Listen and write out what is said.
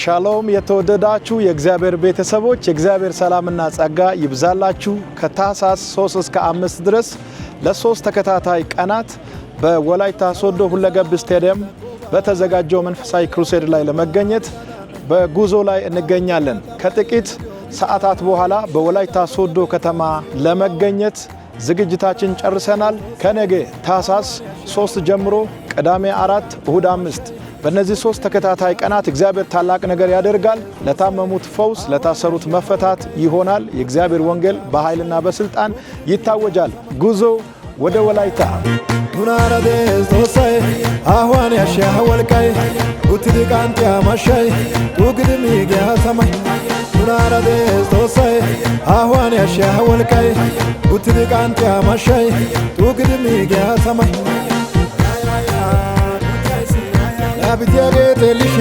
ሻሎም የተወደዳችሁ የእግዚአብሔር ቤተሰቦች የእግዚአብሔር ሰላምና ጸጋ ይብዛላችሁ። ከታህሳስ 3 እስከ 5 ድረስ ለሶስት ተከታታይ ቀናት በወላይታ ሶዶ ሁለገብ ስቴዲየም በተዘጋጀው መንፈሳዊ ክሩሴድ ላይ ለመገኘት በጉዞ ላይ እንገኛለን። ከጥቂት ሰዓታት በኋላ በወላይታ ሶዶ ከተማ ለመገኘት ዝግጅታችን ጨርሰናል። ከነገ ታህሳስ 3 ጀምሮ ቅዳሜ 4 እሁድ 5 በእነዚህ ሶስት ተከታታይ ቀናት እግዚአብሔር ታላቅ ነገር ያደርጋል። ለታመሙት ፈውስ፣ ለታሰሩት መፈታት ይሆናል። የእግዚአብሔር ወንጌል በኃይልና በስልጣን ይታወጃል። ጉዞ ወደ ወላይታ ቱናራዴስ ቶሳይ አሁን ያሻ ወልቃይ ኡትዲቃንት ያማሻይ ኡግድሚ ገያሰማይ ቱናራዴስ ቶሳይ አሁን ያሻ ወልቃይ ኡትዲቃንት ያማሻይ ኡግድሚ ገያሰማይ አብቲያጌ ተልሺ